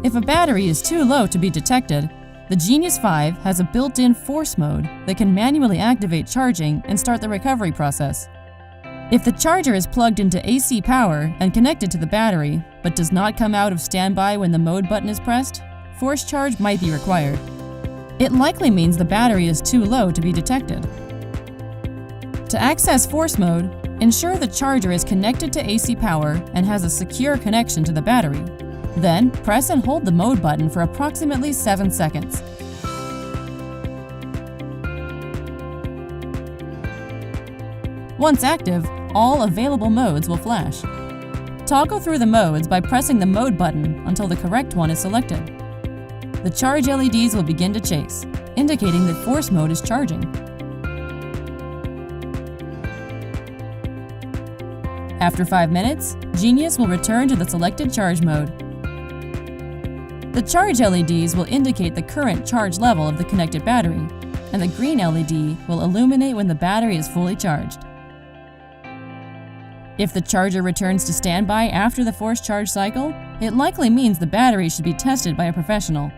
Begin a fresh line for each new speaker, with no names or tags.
If a battery is too low to be detected, the Genius 5 has a built-in force mode that can manually activate charging and start the recovery process. If the charger is plugged into AC power and connected to the battery, but does not come out of standby when the mode button is pressed, force charge might be required. It likely means the battery is too low to be detected. To access force mode, ensure the charger is connected to AC power and has a secure connection to the battery. Then, press and hold the mode button for approximately 7 seconds. Once active, all available modes will flash. Toggle through the modes by pressing the mode button until the correct one is selected. The charge LEDs will begin to chase, indicating that force mode is charging. After 5 minutes, Genius will return to the selected charge mode. The charge LEDs will indicate the current charge level of the connected battery, and the green LED will illuminate when the battery is fully charged. If the charger returns to standby after the forced charge cycle, it likely means the battery should be tested by a professional.